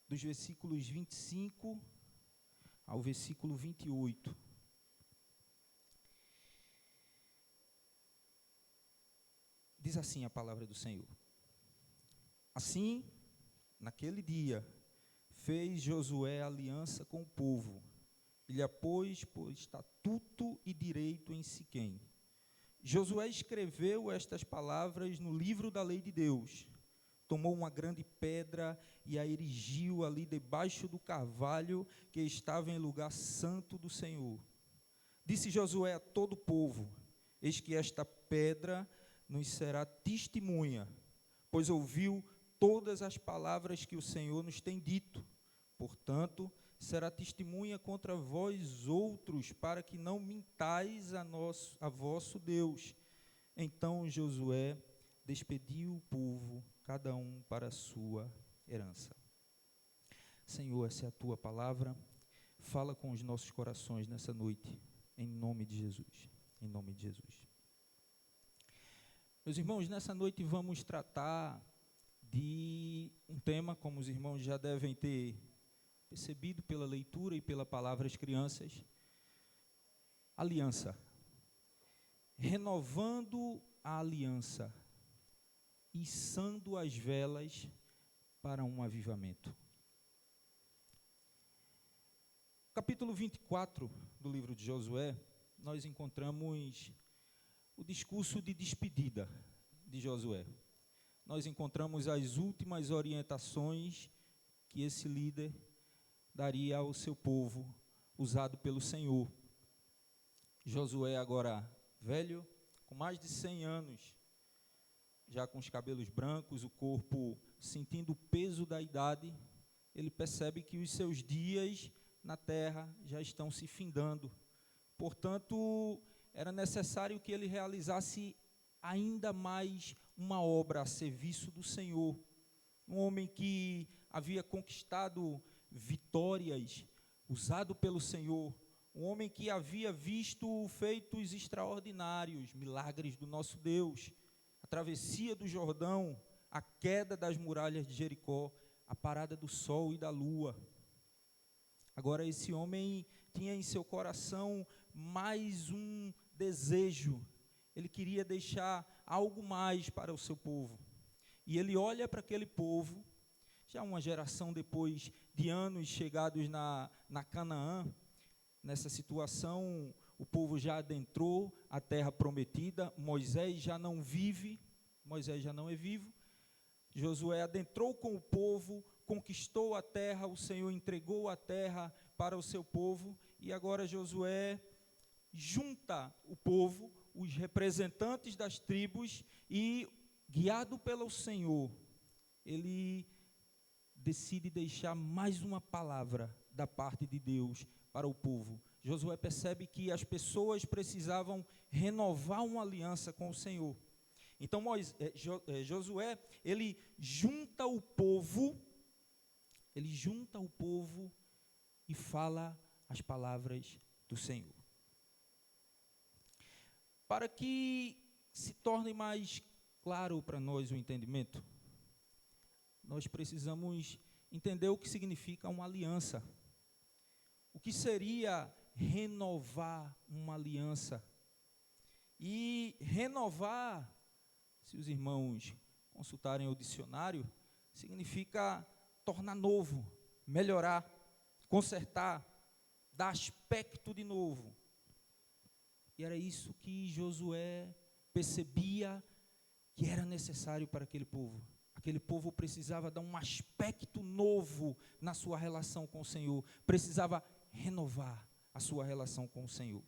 dos versículos 25 ao versículo 28. Diz assim a palavra do Senhor. Assim, naquele dia, fez Josué aliança com o povo, e lhe a pôs por estatuto e direito em Siquém. Josué escreveu estas palavras no livro da lei de Deus. Tomou uma grande pedra e a erigiu ali debaixo do carvalho que estava em lugar santo do Senhor. Disse Josué a todo o povo: eis que esta pedra nos será testemunha, pois ouviu todas as palavras que o Senhor nos tem dito. Portanto, será testemunha contra vós outros, para que não mintais a vosso Deus. Então Josué despediu o povo, cada um para a sua herança. Senhor, essa é a tua palavra. Fala com os nossos corações nessa noite, em nome de Jesus. Em nome de Jesus. Meus irmãos, nessa noite vamos tratar de um tema, como os irmãos já devem ter percebido pela leitura e pela palavra às crianças: aliança. Renovando a aliança, içando as velas para um avivamento. Capítulo 24 do livro de Josué, nós encontramos o discurso de despedida de Josué. Nós encontramos as últimas orientações que esse líder daria ao seu povo, usado pelo Senhor. Josué, agora velho, com mais de 100 anos, já com os cabelos brancos, o corpo sentindo o peso da idade, ele percebe que os seus dias na terra já estão se findando. Portanto, era necessário que ele realizasse ainda mais uma obra a serviço do Senhor. Um homem que havia conquistado vitórias, usado pelo Senhor. Um homem que havia visto feitos extraordinários, milagres do nosso Deus. A travessia do Jordão, a queda das muralhas de Jericó, a parada do sol e da lua. Agora, esse homem tinha em seu coração mais um desejo. Ele queria deixar algo mais para o seu povo. E ele olha para aquele povo, já uma geração depois de anos chegados na Canaã. Nessa situação, o povo já adentrou a terra prometida. Moisés já não vive, Moisés já não é vivo. Josué adentrou com o povo, conquistou a terra, o Senhor entregou a terra para o seu povo, e agora Josué junta o povo, os representantes das tribos, e, guiado pelo Senhor, ele decide deixar mais uma palavra da parte de Deus para o povo. Josué percebe que as pessoas precisavam renovar uma aliança com o Senhor. Então Josué, ele junta o povo e fala as palavras do Senhor. Para que se torne mais claro para nós o entendimento, nós precisamos entender o que significa uma aliança. O que seria renovar uma aliança? E renovar, se os irmãos consultarem o dicionário, significa tornar novo, melhorar, consertar, dar aspecto de novo. E era isso que Josué percebia que era necessário para aquele povo. Aquele povo precisava dar um aspecto novo na sua relação com o Senhor, precisava renovar a sua relação com o Senhor.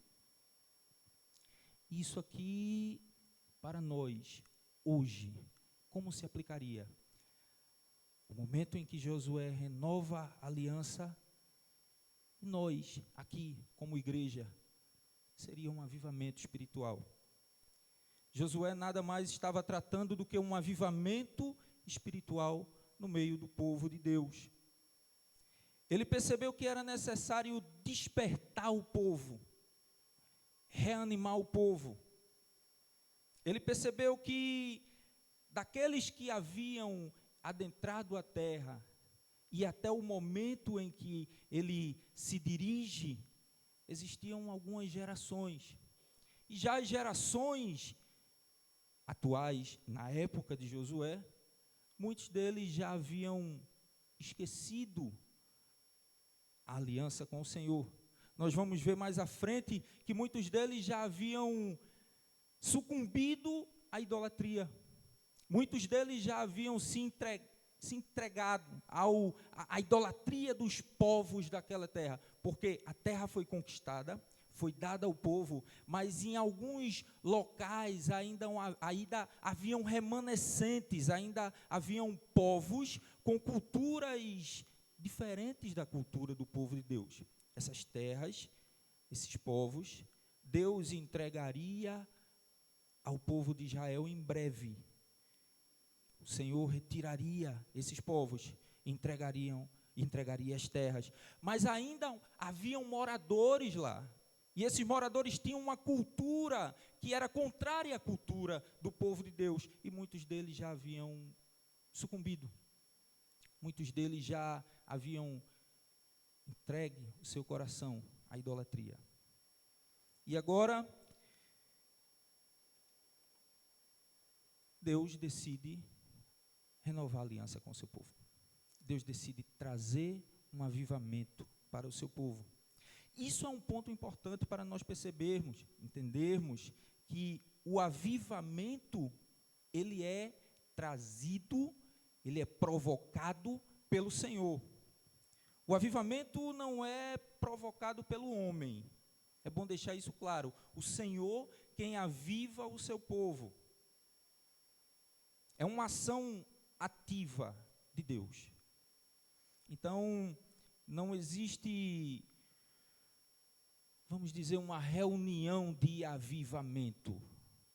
Isso aqui, para nós, hoje, como se aplicaria? O momento em que Josué renova a aliança, nós, aqui, como igreja, seria um avivamento espiritual. Josué nada mais estava tratando do que um avivamento espiritual no meio do povo de Deus. Ele percebeu que era necessário despertar o povo, reanimar o povo. Ele percebeu que daqueles que haviam adentrado a terra, e até o momento em que ele se dirige, existiam algumas gerações. E já as gerações atuais, na época de Josué, muitos deles já haviam esquecido a aliança com o Senhor. Nós vamos ver mais à frente que muitos deles já haviam sucumbido à idolatria. Muitos deles já haviam se entregado à idolatria dos povos daquela terra, porque a terra foi conquistada, foi dada ao povo, mas em alguns locais ainda haviam remanescentes, ainda haviam povos com culturas diferentes da cultura do povo de Deus. Essas terras, esses povos, Deus entregaria ao povo de Israel em breve. O Senhor retiraria esses povos, entregaria as terras. Mas ainda haviam moradores lá. E esses moradores tinham uma cultura que era contrária à cultura do povo de Deus. E muitos deles já haviam sucumbido. Muitos deles já haviam entregue o seu coração à idolatria. E agora, Deus decide renovar a aliança com o seu povo. Deus decide trazer um avivamento para o seu povo. Isso é um ponto importante para nós percebermos, entendermos que o avivamento, ele é trazido, ele é provocado pelo Senhor. O avivamento não é provocado pelo homem. É bom deixar isso claro. O Senhor quem aviva o seu povo. É uma ação ativa de Deus. Então, não existe, vamos dizer, uma reunião de avivamento,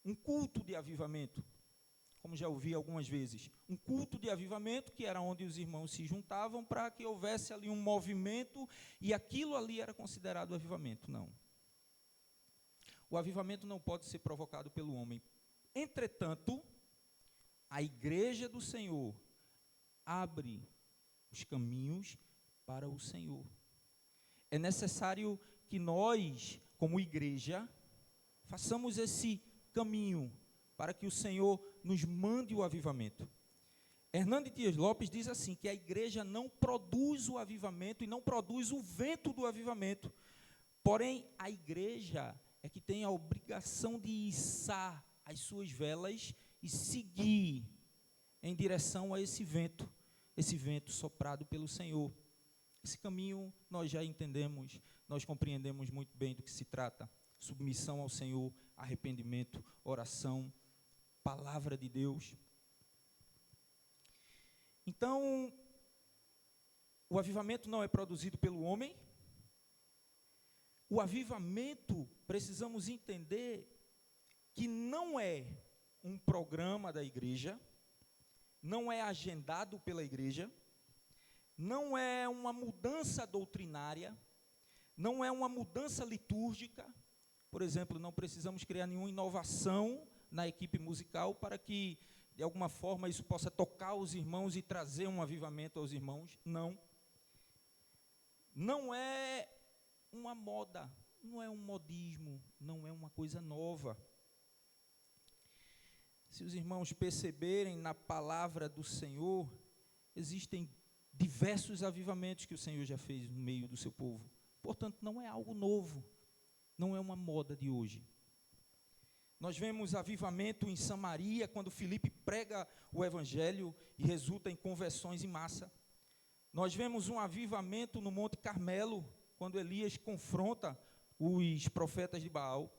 um culto de avivamento, como já ouvi algumas vezes, um culto de avivamento, que era onde os irmãos se juntavam para que houvesse ali um movimento, e aquilo ali era considerado avivamento. Não. O avivamento não pode ser provocado pelo homem. Entretanto, a igreja do Senhor abre os caminhos para o Senhor. É necessário que nós, como igreja, façamos esse caminho para que o Senhor nos mande o avivamento. Hernandes Dias Lopes diz assim, que a igreja não produz o avivamento e não produz o vento do avivamento. Porém, a igreja é que tem a obrigação de içar as suas velas e seguir em direção a esse vento soprado pelo Senhor. Esse caminho nós já entendemos, nós compreendemos muito bem do que se trata. Submissão ao Senhor, arrependimento, oração, palavra de Deus. Então, o avivamento não é produzido pelo homem. O avivamento, precisamos entender que não é um programa da igreja, não é agendado pela igreja, não é uma mudança doutrinária, não é uma mudança litúrgica. Por exemplo, não precisamos criar nenhuma inovação na equipe musical para que, de alguma forma, isso possa tocar os irmãos e trazer um avivamento aos irmãos. Não. Não é uma moda, não é um modismo, não é uma coisa nova. Se os irmãos perceberem na palavra do Senhor, existem diversos avivamentos que o Senhor já fez no meio do seu povo. Portanto, não é algo novo, não é uma moda de hoje. Nós vemos avivamento em Samaria, quando Filipe prega o evangelho e resulta em conversões em massa. Nós vemos um avivamento no Monte Carmelo, quando Elias confronta os profetas de Baal.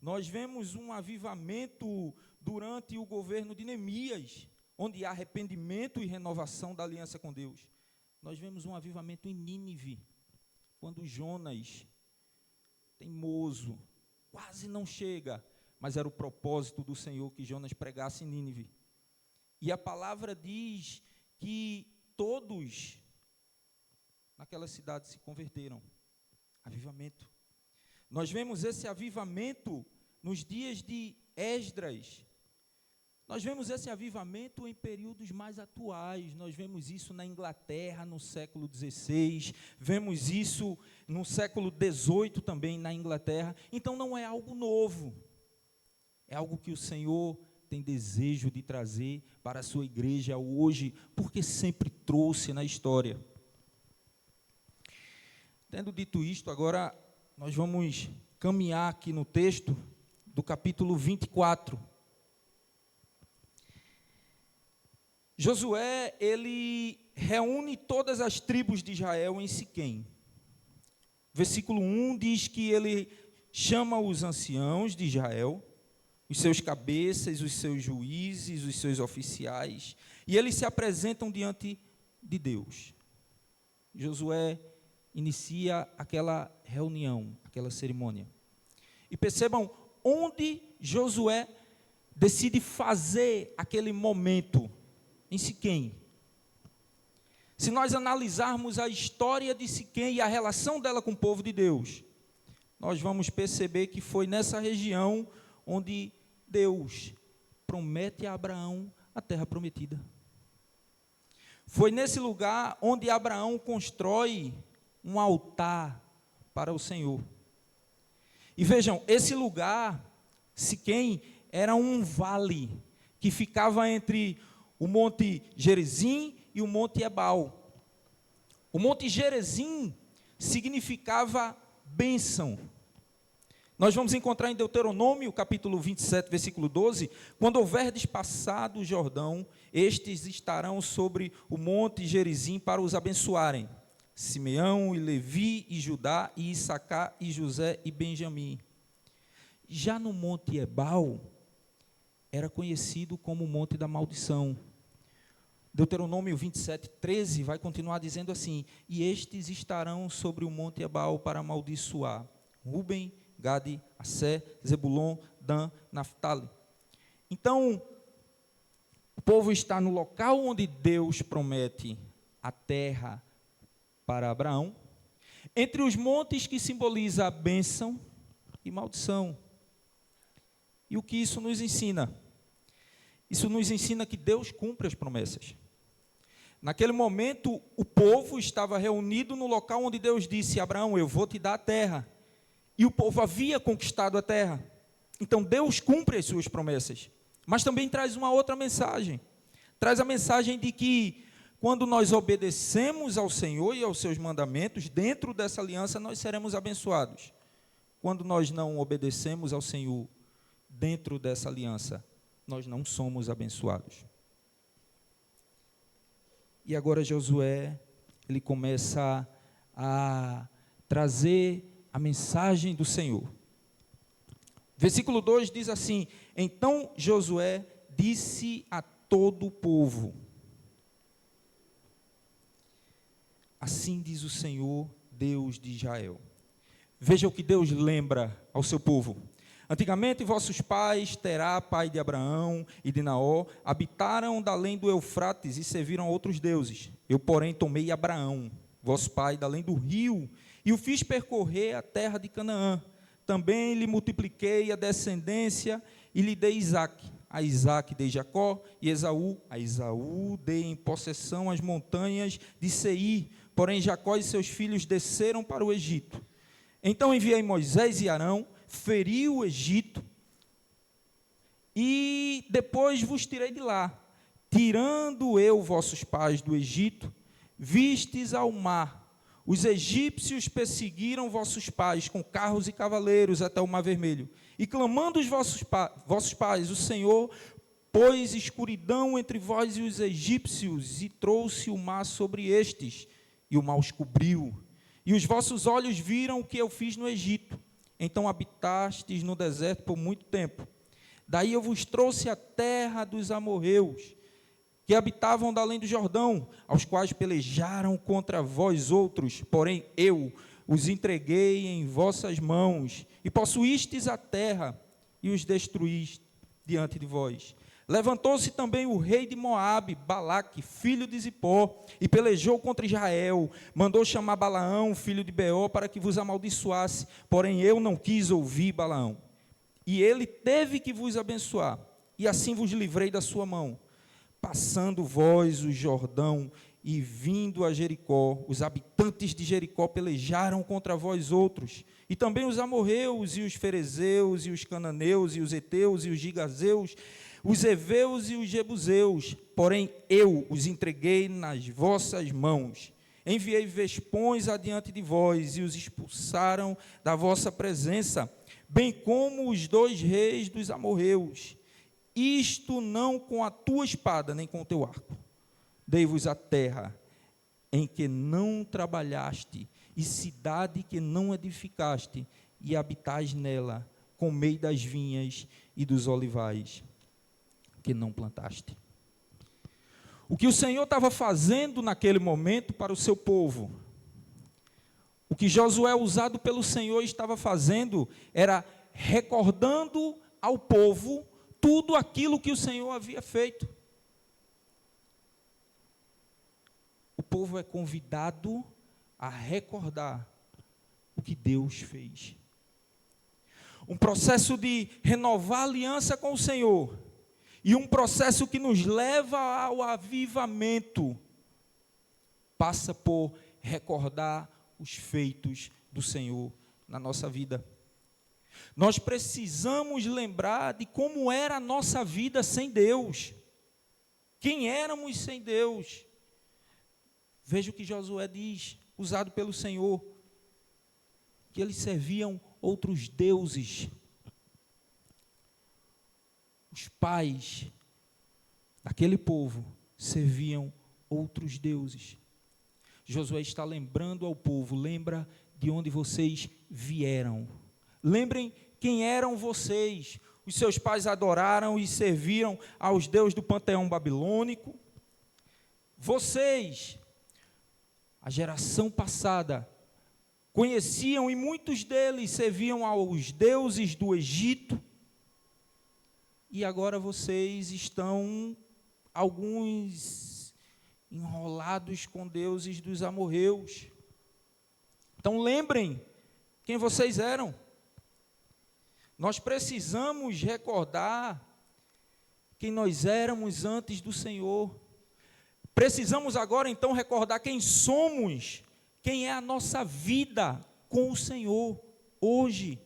Nós vemos um avivamento durante o governo de Neemias, onde há arrependimento e renovação da aliança com Deus. Nós vemos um avivamento em Nínive, quando Jonas, teimoso, quase não chega, mas era o propósito do Senhor que Jonas pregasse em Nínive. E a palavra diz que todos naquela cidade se converteram. Avivamento. Nós vemos esse avivamento nos dias de Esdras, Nós vemos esse avivamento em períodos mais atuais. Nós vemos isso na Inglaterra, no século XVI. Vemos isso no século XVIII também, na Inglaterra. Então, não é algo novo. É algo que o Senhor tem desejo de trazer para a sua igreja hoje, porque sempre trouxe na história. Tendo dito isto, agora nós vamos caminhar aqui no texto do capítulo 24. Josué, ele reúne todas as tribos de Israel em Siquém. Versículo 1 diz que ele chama os anciãos de Israel, os seus cabeças, os seus juízes, os seus oficiais, e eles se apresentam diante de Deus. Josué inicia aquela reunião, aquela cerimônia. E percebam onde Josué decide fazer aquele momento, em Siquém. Se nós analisarmos a história de Siquém e a relação dela com o povo de Deus, nós vamos perceber que foi nessa região onde Deus promete a Abraão a terra prometida. Foi nesse lugar onde Abraão constrói um altar para o Senhor. E vejam, esse lugar, Siquém, era um vale que ficava entre o Monte Gerizim e o Monte Ebal. O Monte Gerizim significava bênção. Nós vamos encontrar em Deuteronômio, capítulo 27, versículo 12, quando houverdes passado o Jordão, estes estarão sobre o Monte Gerizim para os abençoarem. Simeão e Levi e Judá e Issacar e José e Benjamim. Já no Monte Ebal, era conhecido como o Monte da Maldição. Deuteronômio 27, 13 vai continuar dizendo assim: e estes estarão sobre o Monte Ebal para amaldiçoar Ruben, Gade, Assé, Zebulon, Dan, Naftali. Então, o povo está no local onde Deus promete a terra para Abraão, entre os montes que simboliza a bênção e maldição. E o que isso nos ensina? Isso nos ensina que Deus cumpre as promessas. Naquele momento, o povo estava reunido no local onde Deus disse: Abraão, eu vou te dar a terra. E o povo havia conquistado a terra. Então, Deus cumpre as suas promessas. Mas também traz uma outra mensagem. Traz a mensagem de que, quando nós obedecemos ao Senhor e aos seus mandamentos, dentro dessa aliança, nós seremos abençoados. Quando nós não obedecemos ao Senhor, dentro dessa aliança, nós não somos abençoados. E agora Josué, ele começa a trazer a mensagem do Senhor. Versículo 2 diz assim: então Josué disse a todo o povo: assim diz o Senhor, Deus de Israel. Veja o que Deus lembra ao seu povo. Antigamente, vossos pais, Terá, pai de Abraão e de Naó, habitaram da além do Eufrates e serviram a outros deuses. Eu, porém, tomei Abraão, vosso pai, da além do rio, e o fiz percorrer a terra de Canaã. Também lhe multipliquei a descendência e lhe dei Isaque. A Isaque dei Jacó e Esaú. A Esaú dei em possessão as montanhas de Seir. Porém, Jacó e seus filhos desceram para o Egito. Então enviei Moisés e Arão, feri o Egito, e depois vos tirei de lá. Tirando eu vossos pais do Egito, vistes ao mar. Os egípcios perseguiram vossos pais com carros e cavaleiros até o Mar Vermelho. E clamando os vossos pais, o Senhor pôs escuridão entre vós e os egípcios, e trouxe o mar sobre estes, e o mar os cobriu. E os vossos olhos viram o que eu fiz no Egito. Então habitastes no deserto por muito tempo. Daí eu vos trouxe a terra dos amorreus, que habitavam da além do Jordão, aos quais pelejaram contra vós outros, porém eu os entreguei em vossas mãos, e possuístes a terra, e os destruíste diante de vós. Levantou-se também o rei de Moabe, Balaque, filho de Zipó, e pelejou contra Israel. Mandou chamar Balaão, filho de Beor, para que vos amaldiçoasse. Porém, eu não quis ouvir Balaão. E ele teve que vos abençoar. e assim vos livrei da sua mão. Passando vós o Jordão e vindo a Jericó, os habitantes de Jericó pelejaram contra vós outros, e também os amorreus, e os ferezeus, e os cananeus, e os heteus, e os gigazeus, os heveus e os jebuseus, porém eu os entreguei nas vossas mãos. Enviei vespões adiante de vós, e os expulsaram da vossa presença, bem como os 2 reis dos amorreus. Isto não com a tua espada, nem com o teu arco. Dei-vos a terra em que não trabalhaste, e cidade que não edificaste, e habitais nela, comei das vinhas e dos olivais que não plantaste. O que o Senhor estava fazendo naquele momento para o seu povo, o que Josué, usado pelo Senhor, estava fazendo, era recordando ao povo tudo aquilo que o Senhor havia feito. O povo é convidado a recordar o que Deus fez. Um processo de renovar a aliança com o Senhor, e um processo que nos leva ao avivamento, passa por recordar os feitos do Senhor na nossa vida. Nós precisamos lembrar de como era a nossa vida sem Deus. Quem éramos sem Deus? Veja o que Josué diz, usado pelo Senhor, que eles serviam outros deuses. Os pais daquele povo serviam outros deuses. Josué está lembrando ao povo, lembra de onde vocês vieram. Lembrem quem eram vocês. Os seus pais adoraram e serviram aos deuses do panteão babilônico. Vocês, a geração passada, conheciam e muitos deles serviam aos deuses do Egito. E agora vocês estão, alguns, enrolados com deuses dos amorreus. Então lembrem quem vocês eram. Nós precisamos recordar quem nós éramos antes do Senhor. Precisamos agora então recordar quem somos, quem é a nossa vida com o Senhor hoje.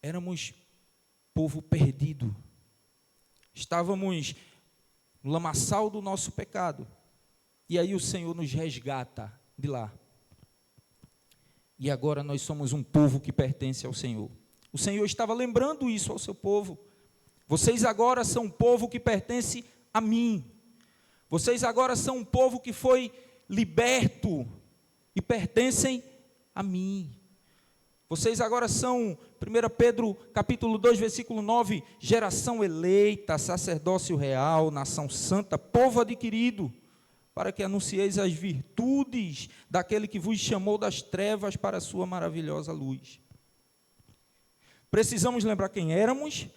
Éramos povo perdido. Estávamos no lamaçal do nosso pecado. E aí o Senhor nos resgata de lá. E agora nós somos um povo que pertence ao Senhor. O Senhor estava lembrando isso ao seu povo. Vocês agora são um povo que pertence a mim. Vocês agora são um povo que foi liberto e pertencem a mim. Vocês agora são, 1 Pedro capítulo 2, versículo 9, geração eleita, sacerdócio real, nação santa, povo adquirido, para que anuncieis as virtudes daquele que vos chamou das trevas para a sua maravilhosa luz. Precisamos lembrar quem éramos,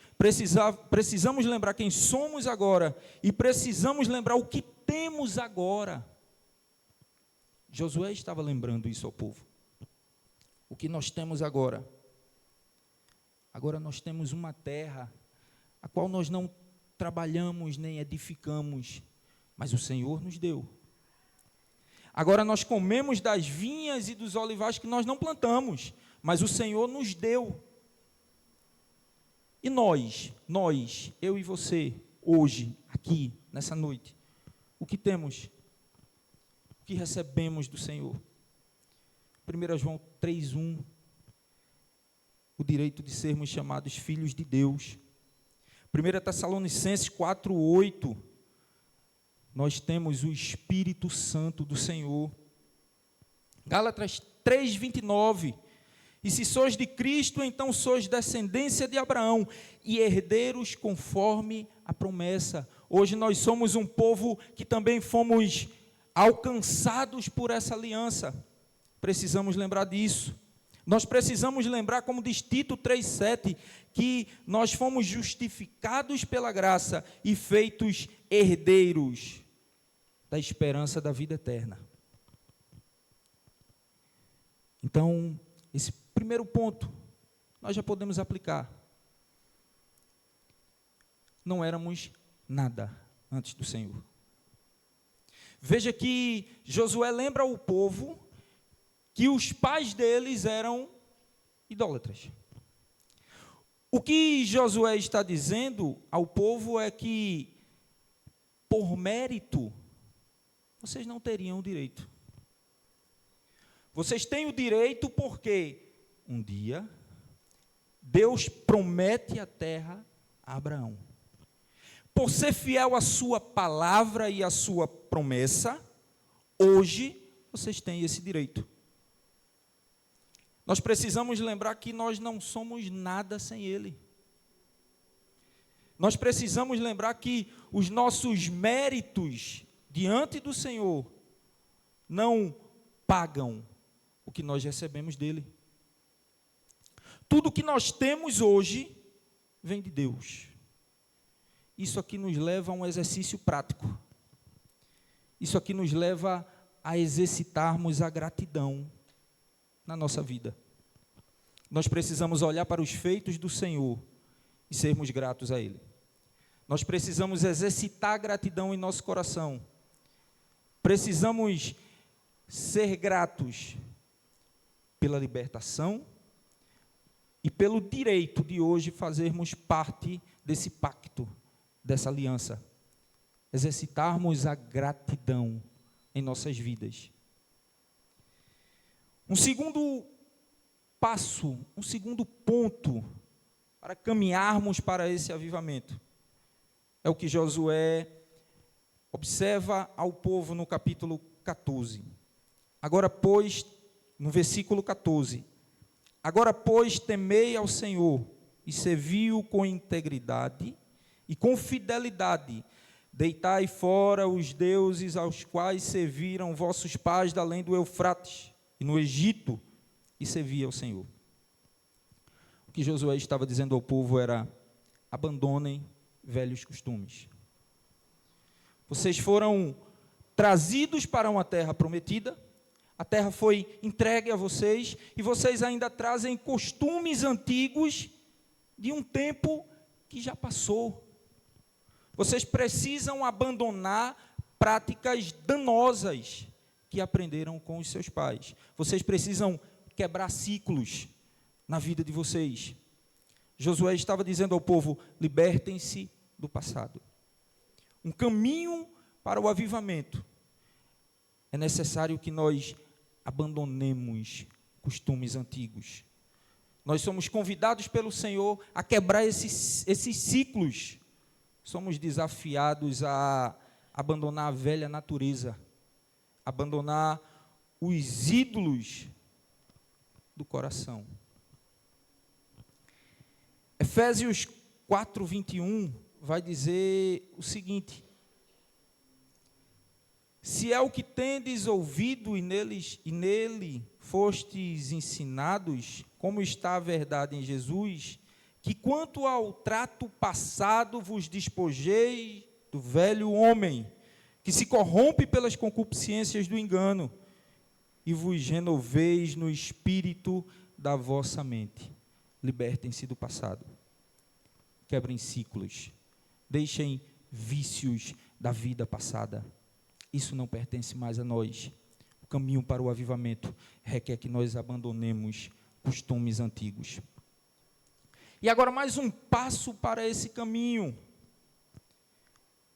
precisamos lembrar quem somos agora, e precisamos lembrar o que temos agora. Josué estava lembrando isso ao povo. O que nós temos agora? Agora nós temos uma terra, a qual nós não trabalhamos nem edificamos, mas o Senhor nos deu. Agora nós comemos das vinhas e dos olivais que nós não plantamos, mas o Senhor nos deu. E nós, eu e você, hoje, aqui, nessa noite, o que temos? O que recebemos do Senhor? 1 João 3,1, o direito de sermos chamados filhos de Deus. 1 Tessalonicenses 4,8, nós temos o Espírito Santo do Senhor. Gálatas 3,29, e se sois de Cristo, então sois descendência de Abraão, e herdeiros conforme a promessa. Hoje nós somos um povo que também fomos alcançados por essa aliança. Precisamos lembrar disso. Nós precisamos lembrar, como diz Tito 3,7, que nós fomos justificados pela graça e feitos herdeiros da esperança da vida eterna. Então, esse primeiro ponto, nós já podemos aplicar. não éramos nada antes do Senhor. Veja que Josué lembra ao povo que os pais deles eram idólatras. O que Josué está dizendo ao povo é que, por mérito, vocês não teriam o direito. Vocês têm o direito porque um dia Deus promete a terra a Abraão. Por ser fiel à sua palavra e à sua promessa, hoje vocês têm esse direito. Nós precisamos lembrar que nós não somos nada sem Ele. Nós precisamos lembrar que os nossos méritos diante do Senhor não pagam o que nós recebemos dEle. Tudo que nós temos hoje vem de Deus. Isso aqui nos leva a um exercício prático. Isso aqui nos leva a exercitarmos a gratidão na nossa vida. Nós precisamos olhar para os feitos do Senhor e sermos gratos a Ele. Nós precisamos exercitar a gratidão em nosso coração. Precisamos ser gratos pela libertação e pelo direito de hoje fazermos parte desse pacto, dessa aliança. Exercitarmos a gratidão em nossas vidas. Um segundo passo, um segundo ponto para caminharmos para esse avivamento é o que Josué observa ao povo no capítulo 14. Agora, pois, no versículo 14, agora, pois, temei ao Senhor e servi-o com integridade e com fidelidade. Deitai fora os deuses aos quais serviram vossos pais da além do Eufrates e no Egito, e servi ao Senhor. O que Josué estava dizendo ao povo era: abandonem velhos costumes. Vocês foram trazidos para uma terra prometida, a terra foi entregue a vocês, e vocês ainda trazem costumes antigos de um tempo que já passou. Vocês precisam abandonar práticas danosas que aprenderam com os seus pais. Vocês precisam quebrar ciclos na vida de vocês. Josué estava dizendo ao povo: libertem-se do passado. Um caminho para o avivamento. É necessário que nós abandonemos costumes antigos. Nós somos convidados pelo Senhor a quebrar esses ciclos. Somos desafiados a abandonar a velha natureza, abandonar os ídolos do coração. Efésios 4:21 vai dizer o seguinte: se é o que tendes ouvido e nele fostes ensinados, como está a verdade em Jesus, que quanto ao trato passado vos despojei do velho homem, que se corrompe pelas concupiscências do engano, e vos renoveis no espírito da vossa mente. Libertem-se do passado. Quebrem ciclos. Deixem vícios da vida passada. Isso não pertence mais a nós. O caminho para o avivamento requer que nós abandonemos costumes antigos. E agora mais um passo para esse caminho.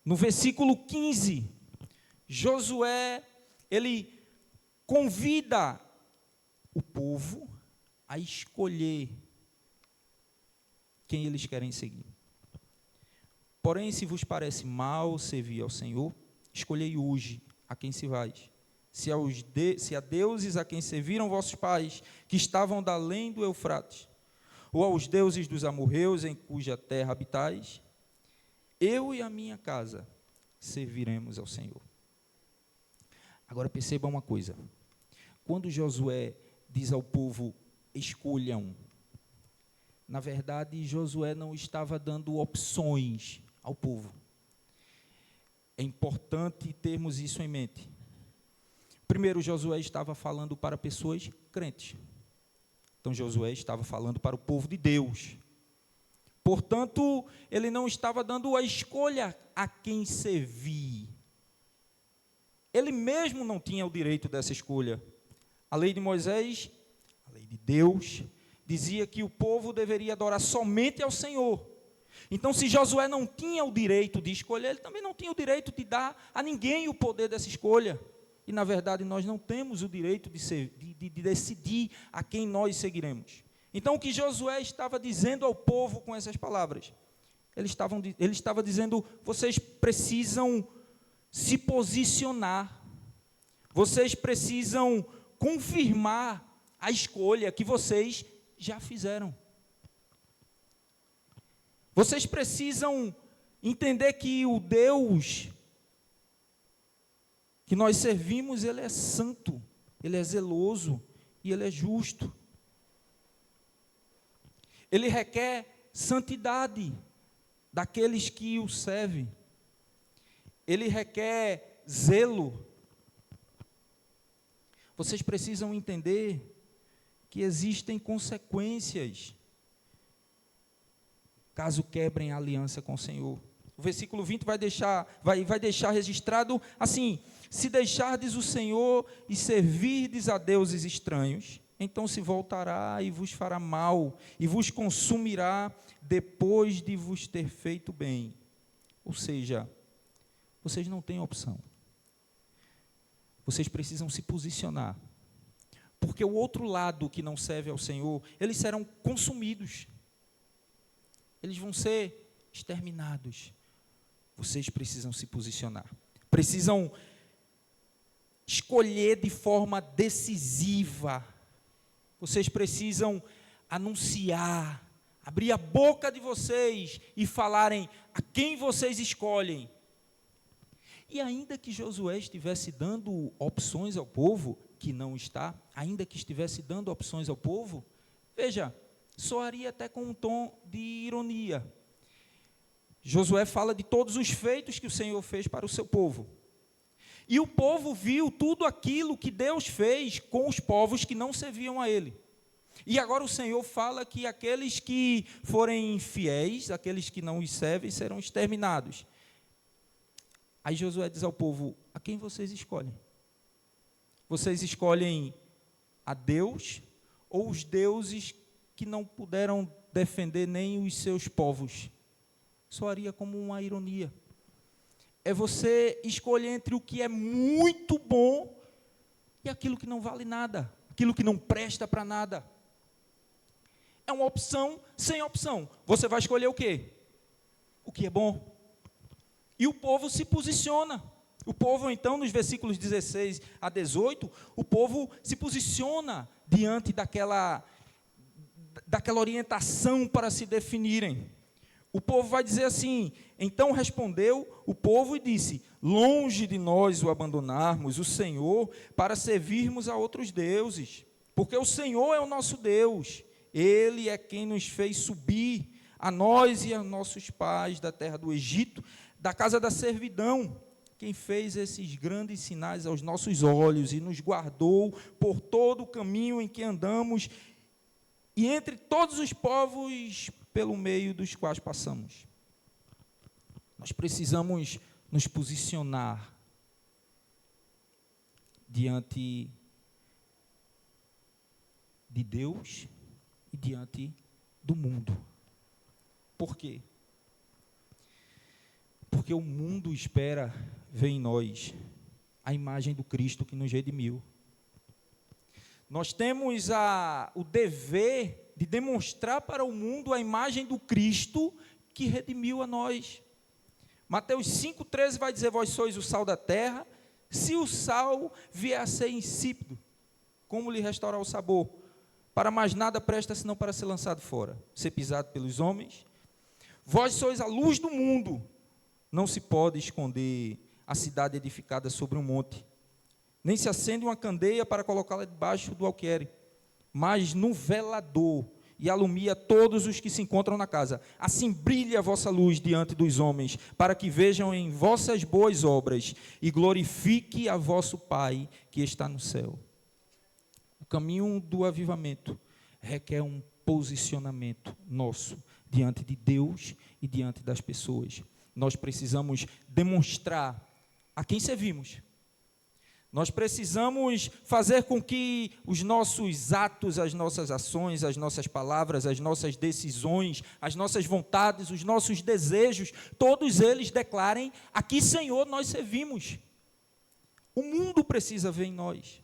No versículo 15, Josué, ele convida o povo a escolher quem eles querem seguir. Porém, se vos parece mal servir ao Senhor, escolhei hoje a quem se vais. Se a deuses a quem serviram vossos pais, que estavam da além do Eufrates, ou aos deuses dos amorreus em cuja terra habitais, eu e a minha casa serviremos ao Senhor. Agora perceba uma coisa. Quando Josué diz ao povo, escolham, na verdade, Josué não estava dando opções ao povo. É importante termos isso em mente. Primeiro, Josué estava falando para pessoas crentes. Então, Josué estava falando para o povo de Deus. Portanto, ele não estava dando a escolha a quem servir. Ele mesmo não tinha o direito dessa escolha. A lei de Moisés, a lei de Deus, dizia que o povo deveria adorar somente ao Senhor. Então, se Josué não tinha o direito de escolher, ele também não tinha o direito de dar a ninguém o poder dessa escolha. E, na verdade, nós não temos o direito de decidir a quem nós seguiremos. Então, o que Josué estava dizendo ao povo com essas palavras? Ele estava dizendo, vocês precisam se posicionar, vocês precisam confirmar a escolha que vocês já fizeram. Vocês precisam entender que o Deus que nós servimos, Ele é santo, Ele é zeloso e Ele é justo. Ele requer santidade daqueles que o servem. Ele requer zelo. Vocês precisam entender que existem consequências caso quebrem a aliança com o Senhor. O versículo 20 vai deixar registrado assim: se deixardes o Senhor e servirdes a deuses estranhos, então se voltará e vos fará mal, e vos consumirá depois de vos ter feito bem. Ou seja, vocês não têm opção. Vocês precisam se posicionar. Porque o outro lado que não serve ao Senhor, eles serão consumidos. Eles vão ser exterminados. Vocês precisam se posicionar. Precisam escolher de forma decisiva. Vocês precisam anunciar, abrir a boca de vocês e falarem a quem vocês escolhem. E ainda que Josué estivesse dando opções ao povo, que não está, ainda que estivesse dando opções ao povo, veja, soaria até com um tom de ironia. Josué fala de todos os feitos que o Senhor fez para o seu povo. E o povo viu tudo aquilo que Deus fez com os povos que não serviam a Ele. E agora o Senhor fala que aqueles que forem infiéis, aqueles que não os servem, serão exterminados. Aí Josué diz ao povo, a quem vocês escolhem? Vocês escolhem a Deus ou os deuses que não puderam defender nem os seus povos? Soaria como uma ironia. É você escolher entre o que é muito bom e aquilo que não vale nada, aquilo que não presta para nada. É uma opção sem opção. Você vai escolher o quê? O que é bom. E o povo se posiciona. O povo, então, nos versículos 16 a 18, o povo se posiciona diante daquela orientação para se definirem. O povo vai dizer assim, então respondeu o povo e disse, longe de nós o abandonarmos, o Senhor, para servirmos a outros deuses, porque o Senhor é o nosso Deus, Ele é quem nos fez subir, a nós e a nossos pais da terra do Egito, da casa da servidão, quem fez esses grandes sinais aos nossos olhos e nos guardou por todo o caminho em que andamos e entre todos os povos pelo meio dos quais passamos. Nós precisamos nos posicionar diante de Deus e diante do mundo. Por quê? Porque o mundo espera ver em nós a imagem do Cristo que nos redimiu. Nós temos o dever de demonstrar para o mundo a imagem do Cristo que redimiu a nós. Mateus 5,13 vai dizer, vós sois o sal da terra, se o sal vier a ser insípido, como lhe restaurar o sabor? Para mais nada presta, senão para ser lançado fora, ser pisado pelos homens. Vós sois a luz do mundo, não se pode esconder a cidade edificada sobre um monte, nem se acende uma candeia para colocá-la debaixo do alqueire, mas no velador, e alumia todos os que se encontram na casa. Assim brilhe a vossa luz diante dos homens, para que vejam em vossas boas obras, e glorifique a vosso Pai que está no céu. O caminho do avivamento requer um posicionamento nosso, diante de Deus e diante das pessoas. Nós precisamos demonstrar a quem servimos. Nós precisamos fazer com que os nossos atos, as nossas ações, as nossas palavras, as nossas decisões, as nossas vontades, os nossos desejos, todos eles declarem a que Senhor nós servimos. O mundo precisa ver em nós.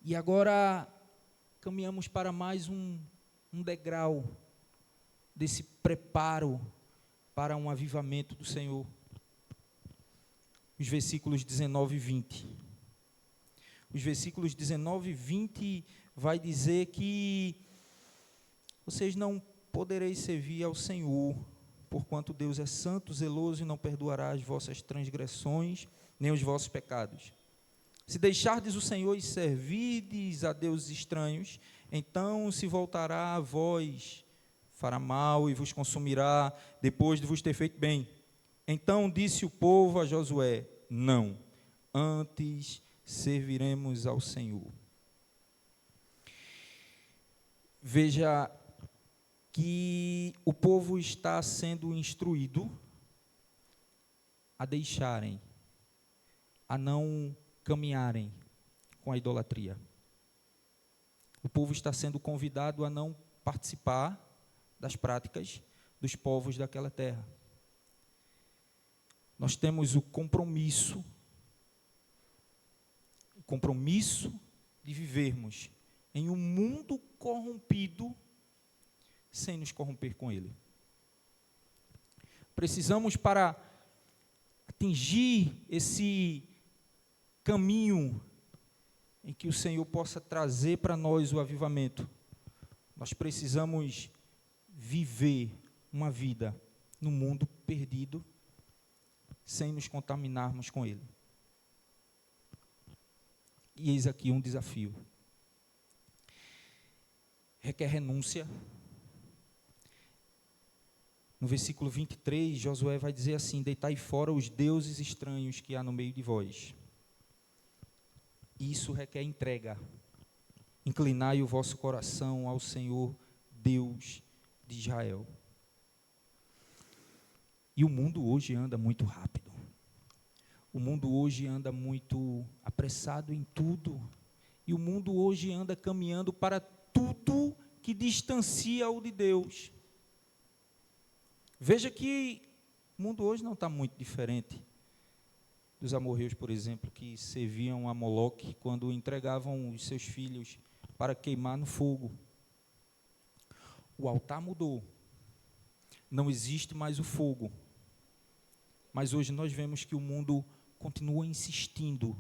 E agora caminhamos para mais um degrau desse preparo para um avivamento do Senhor. Os versículos 19 e 20. Os versículos 19 e 20 vai dizer que vocês não podereis servir ao Senhor, porquanto Deus é santo, zeloso e não perdoará as vossas transgressões, nem os vossos pecados. Se deixardes o Senhor e servirdes a deuses estranhos, então se voltará a vós, fará mal e vos consumirá, depois de vos ter feito bem. Então disse o povo a Josué: não, antes serviremos ao Senhor. Veja que o povo está sendo instruído a deixarem, a não caminharem com a idolatria. O povo está sendo convidado a não participar das práticas dos povos daquela terra. Nós temos o compromisso de vivermos em um mundo corrompido sem nos corromper com ele. Precisamos, para atingir esse caminho em que o Senhor possa trazer para nós o avivamento, nós precisamos viver uma vida no mundo perdido, sem nos contaminarmos com ele. E eis aqui um desafio. Requer renúncia. No versículo 23, Josué vai dizer assim: deitai fora os deuses estranhos que há no meio de vós. Isso requer entrega. Inclinai o vosso coração ao Senhor, Deus de Israel. E o mundo hoje anda muito rápido. O mundo hoje anda muito apressado em tudo. E o mundo hoje anda caminhando para tudo que distancia-o de Deus. Veja que o mundo hoje não está muito diferente dos amorreus, por exemplo, que serviam a Moloque quando entregavam os seus filhos para queimar no fogo. O altar mudou. Não existe mais o fogo. Mas hoje nós vemos que o mundo continua insistindo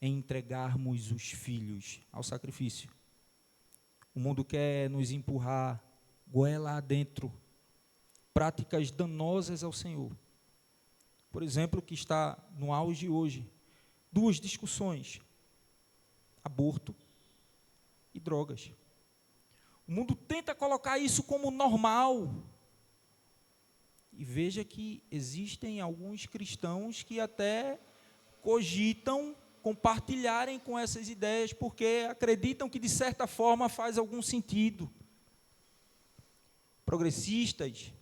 em entregarmos os filhos ao sacrifício. O mundo quer nos empurrar goela adentro práticas danosas ao Senhor. Por exemplo, que está no auge hoje, 2 discussões: aborto e drogas. O mundo tenta colocar isso como normal. E veja que existem alguns cristãos que até cogitam compartilharem com essas ideias, porque acreditam que de certa forma faz algum sentido. Progressistas,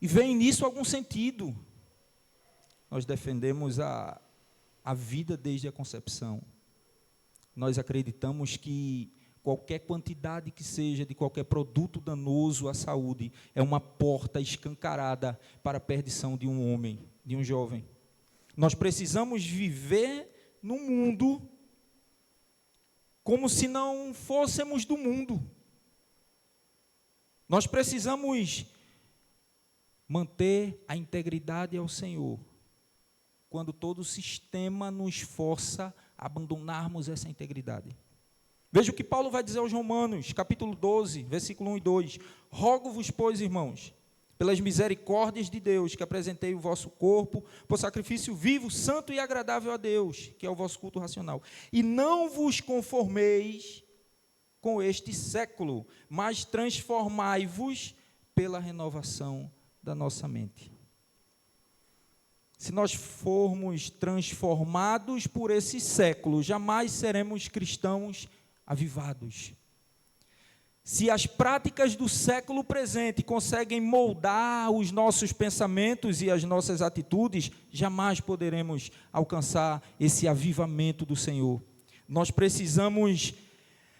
e veem nisso algum sentido. Nós defendemos a vida desde a concepção. Nós acreditamos que qualquer quantidade que seja de qualquer produto danoso à saúde é uma porta escancarada para a perdição de um homem, de um jovem. Nós precisamos viver no mundo como se não fôssemos do mundo. Nós precisamos manter a integridade ao Senhor, quando todo o sistema nos força a abandonarmos essa integridade. Veja o que Paulo vai dizer aos Romanos, capítulo 12, versículo 1 e 2. Rogo-vos, pois, irmãos, pelas misericórdias de Deus, que apresentei o vosso corpo por sacrifício vivo, santo e agradável a Deus, que é o vosso culto racional. E não vos conformeis com este século, mas transformai-vos pela renovação da nossa mente. Se nós formos transformados por esse século, jamais seremos cristãos avivados. Se as práticas do século presente conseguem moldar os nossos pensamentos e as nossas atitudes, jamais poderemos alcançar esse avivamento do Senhor. Nós precisamos,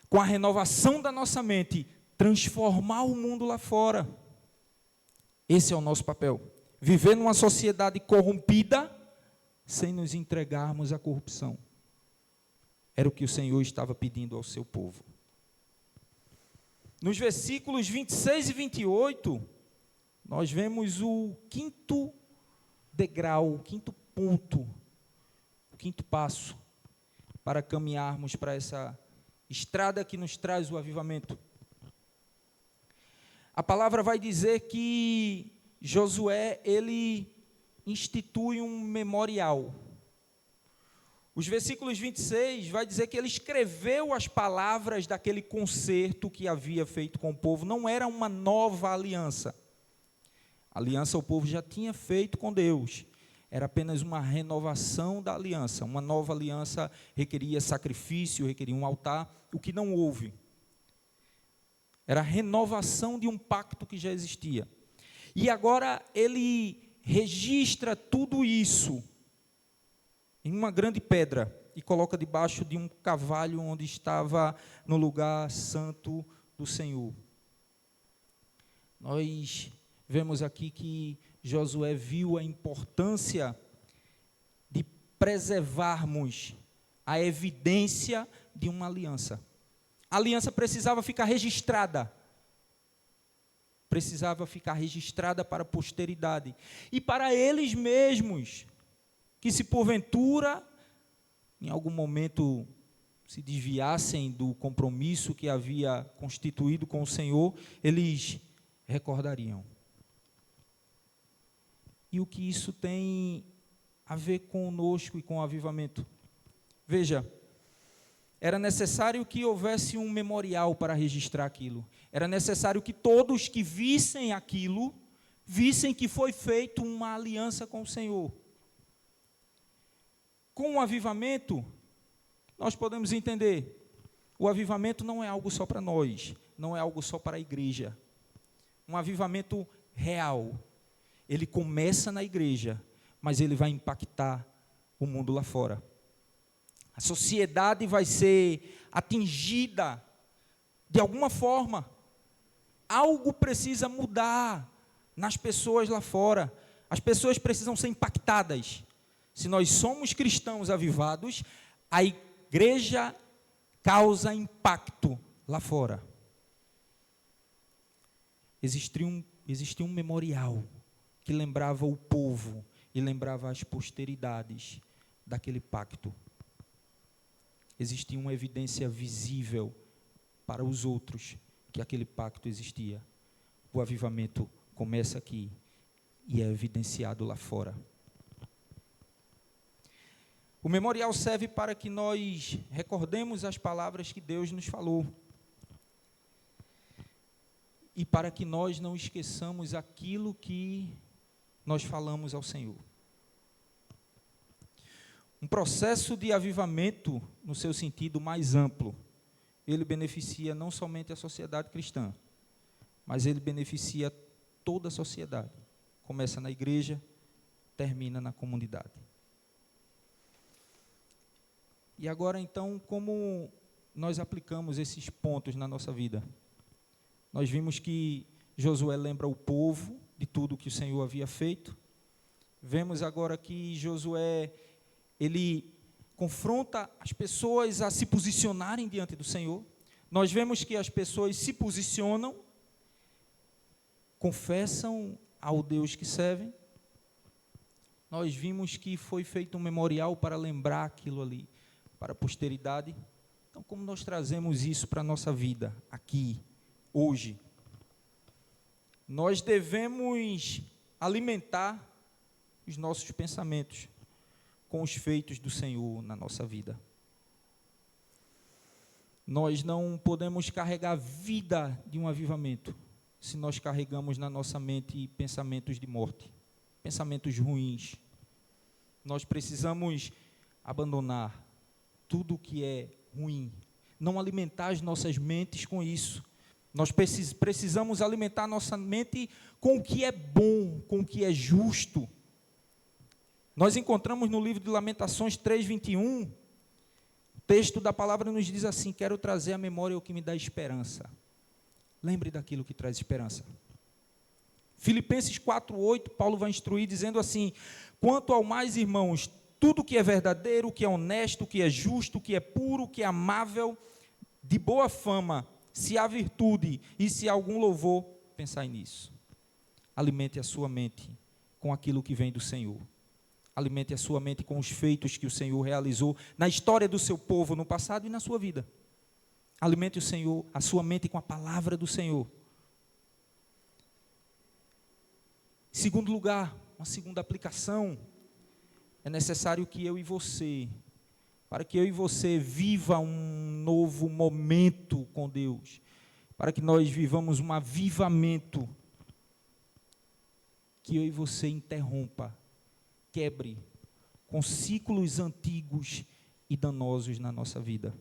com a renovação da nossa mente, transformar o mundo lá fora. Esse é o nosso papel. Viver numa sociedade corrompida, sem nos entregarmos à corrupção. Era o que o Senhor estava pedindo ao seu povo. Nos versículos 26 e 28, nós vemos o quinto degrau, o quinto ponto, o quinto passo para caminharmos para essa estrada que nos traz o avivamento. A palavra vai dizer que Josué, ele institui um memorial. Os versículos 26 vai dizer que ele escreveu as palavras daquele concerto que havia feito com o povo. Não era uma nova aliança. A aliança o povo já tinha feito com Deus. Era apenas uma renovação da aliança. Uma nova aliança requeria sacrifício, requeria um altar, o que não houve. Era a renovação de um pacto que já existia. E agora ele registra tudo isso em uma grande pedra e coloca debaixo de um carvalho onde estava no lugar santo do Senhor. Nós vemos aqui que Josué viu a importância de preservarmos a evidência de uma aliança. A aliança precisava ficar registrada. Precisava ficar registrada para a posteridade. E para eles mesmos, que se porventura, em algum momento, se desviassem do compromisso que havia constituído com o Senhor, eles recordariam. E o que isso tem a ver conosco e com o avivamento? Veja, era necessário que houvesse um memorial para registrar aquilo. Era necessário que todos que vissem aquilo, vissem que foi feita uma aliança com o Senhor. Com o avivamento, nós podemos entender, o avivamento não é algo só para nós, não é algo só para a igreja. Um avivamento real, ele começa na igreja, mas ele vai impactar o mundo lá fora. A sociedade vai ser atingida de alguma forma. Algo precisa mudar nas pessoas lá fora. As pessoas precisam ser impactadas. Se nós somos cristãos avivados, a igreja causa impacto lá fora. Existia um memorial que lembrava o povo e lembrava as posteridades daquele pacto. Existia uma evidência visível para os outros que aquele pacto existia. O avivamento começa aqui e é evidenciado lá fora. O memorial serve para que nós recordemos as palavras que Deus nos falou. E para que nós não esqueçamos aquilo que nós falamos ao Senhor. Um processo de avivamento, no seu sentido mais amplo, ele beneficia não somente a sociedade cristã, mas ele beneficia toda a sociedade. Começa na igreja, termina na comunidade. E agora, então, como nós aplicamos esses pontos na nossa vida? Nós vimos que Josué lembra o povo de tudo que o Senhor havia feito. Vemos agora que Josué, ele confronta as pessoas a se posicionarem diante do Senhor. Nós vemos que as pessoas se posicionam, confessam ao Deus que servem. Nós vimos que foi feito um memorial para lembrar aquilo ali, para a posteridade. Então, como nós trazemos isso para a nossa vida, aqui, hoje? Nós devemos alimentar os nossos pensamentos com os feitos do Senhor na nossa vida. Nós não podemos carregar a vida de um avivamento se nós carregamos na nossa mente pensamentos de morte, pensamentos ruins. Nós precisamos abandonar tudo o que é ruim, não alimentar as nossas mentes com isso. Nós precisamos alimentar nossa mente com o que é bom, com o que é justo. Nós encontramos no livro de Lamentações 3:21, o texto da palavra nos diz assim: quero trazer à memória o que me dá esperança. Lembre daquilo que traz esperança. Filipenses 4:8, Paulo vai instruir dizendo assim: quanto ao mais, irmãos, tudo que é verdadeiro, que é honesto, que é justo, que é puro, que é amável, de boa fama, se há virtude e se há algum louvor, pensai nisso. Alimente a sua mente com aquilo que vem do Senhor. Alimente a sua mente com os feitos que o Senhor realizou na história do seu povo no passado e na sua vida. Alimente a sua mente com a palavra do Senhor. Em segundo lugar, uma segunda aplicação, é necessário que eu e você, para que eu e você viva um novo momento com Deus, para que nós vivamos um avivamento, que eu e você interrompa, quebre com ciclos antigos e danosos na nossa vida.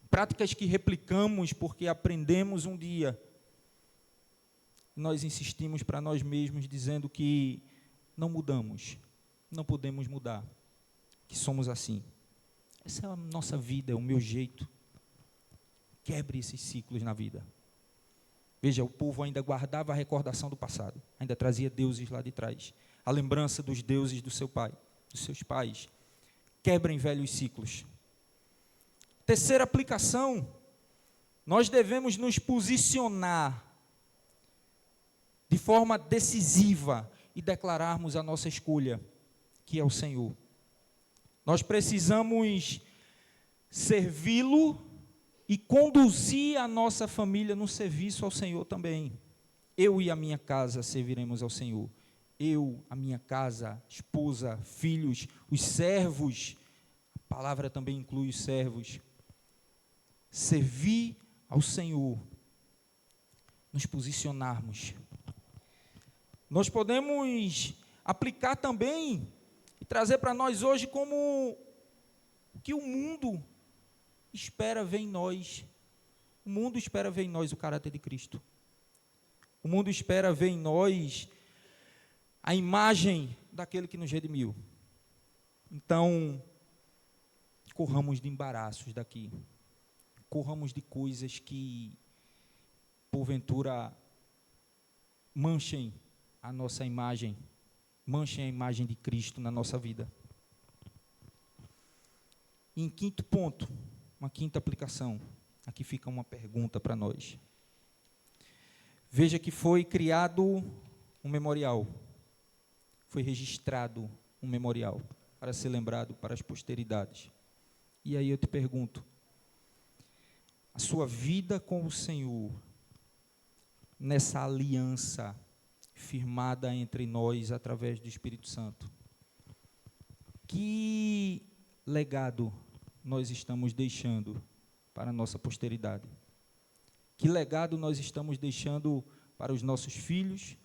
Práticas que replicamos porque aprendemos um dia, nós insistimos para nós mesmos dizendo que não mudamos, não podemos mudar, que somos assim. Essa é a nossa vida, é o meu jeito. Quebre esses ciclos na vida. Veja, o povo ainda guardava a recordação do passado, ainda trazia deuses lá de trás, a lembrança dos deuses do seu pai, dos seus pais. Quebrem velhos ciclos. Terceira aplicação, nós devemos nos posicionar de forma decisiva e declararmos a nossa escolha, que é o Senhor. Nós precisamos servi-lo e conduzir a nossa família no serviço ao Senhor também. Eu e a minha casa serviremos ao Senhor. Eu, a minha casa, esposa, filhos, os servos, a palavra também inclui os servos. Servir ao Senhor, nos posicionarmos. Nós podemos aplicar também e trazer para nós hoje como o que o mundo espera ver em nós. O mundo espera ver em nós o caráter de Cristo. O mundo espera ver em nós a imagem daquele que nos redimiu. Então, corramos de embaraços daqui. Corramos de coisas que, porventura, manchem a nossa imagem, manchem a imagem de Cristo na nossa vida. E em quinto ponto, uma quinta aplicação, aqui fica uma pergunta para nós. Veja que foi criado um memorial, foi registrado um memorial para ser lembrado para as posteridades. E aí eu te pergunto, a sua vida com o Senhor, nessa aliança firmada entre nós através do Espírito Santo, que legado nós estamos deixando para a nossa posteridade? Que legado nós estamos deixando para os nossos filhos,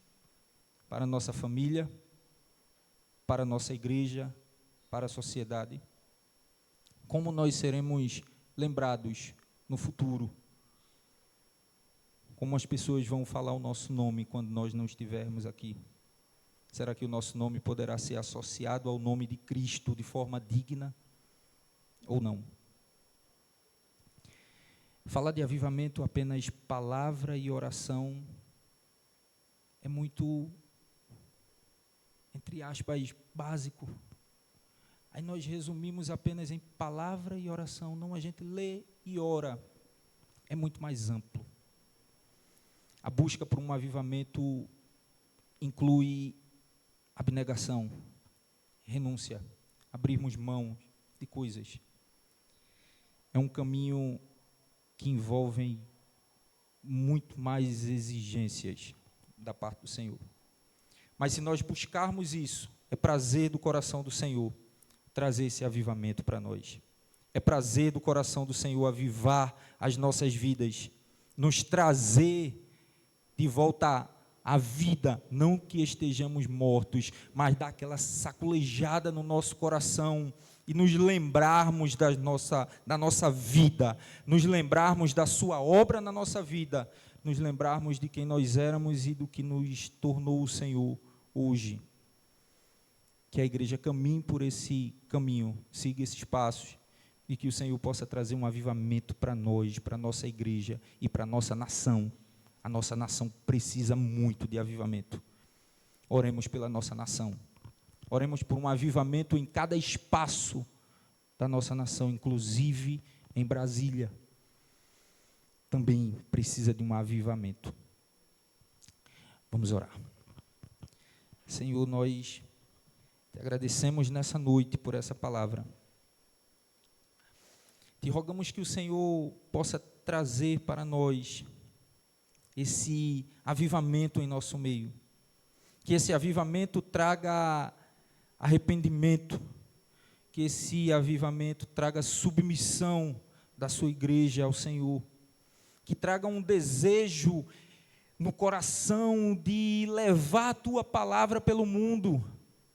para a nossa família, para a nossa igreja, para a sociedade? Como nós seremos lembrados no futuro? Como as pessoas vão falar o nosso nome quando nós não estivermos aqui? Será que o nosso nome poderá ser associado ao nome de Cristo de forma digna ou não? Falar de avivamento apenas palavra e oração é muito, entre aspas, básico. Aí nós resumimos apenas em palavra e oração. Não, a gente lê e ora. É muito mais amplo. A busca por um avivamento inclui abnegação, renúncia, abrirmos mão de coisas. É um caminho que envolve muito mais exigências da parte do Senhor. Mas se nós buscarmos isso, é prazer do coração do Senhor trazer esse avivamento para nós. É prazer do coração do Senhor avivar as nossas vidas, nos trazer de volta a vida, não que estejamos mortos, mas dá aquela sacolejada no nosso coração e nos lembrarmos da nossa vida, nos lembrarmos da sua obra na nossa vida, nos lembrarmos de quem nós éramos e do que nos tornou o Senhor hoje. Que a igreja caminhe por esse caminho, siga esses passos, e que o Senhor possa trazer um avivamento para nós, para a nossa igreja e para a nossa nação. A nossa nação precisa muito de avivamento. Oremos pela nossa nação. Oremos por um avivamento em cada espaço da nossa nação, inclusive em Brasília. Também precisa de um avivamento. Vamos orar. Senhor, nós te agradecemos nessa noite por essa palavra. Te rogamos que o Senhor possa trazer para nós esse avivamento em nosso meio. Que esse avivamento traga arrependimento. Que esse avivamento traga submissão da sua igreja ao Senhor. Que traga um desejo no coração de levar a tua palavra pelo mundo,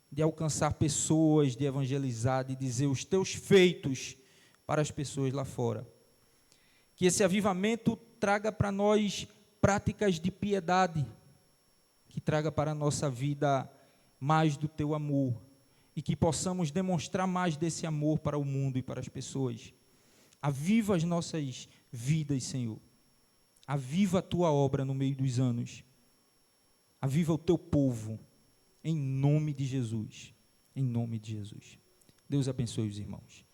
de alcançar pessoas, de evangelizar, de dizer os teus feitos para as pessoas lá fora. Que esse avivamento traga para nós práticas de piedade, que traga para a nossa vida mais do teu amor, e que possamos demonstrar mais desse amor para o mundo e para as pessoas. Aviva as nossas vidas, Senhor. Aviva a tua obra no meio dos anos. Aviva o teu povo, em nome de Jesus. Em nome de Jesus. Deus abençoe os irmãos.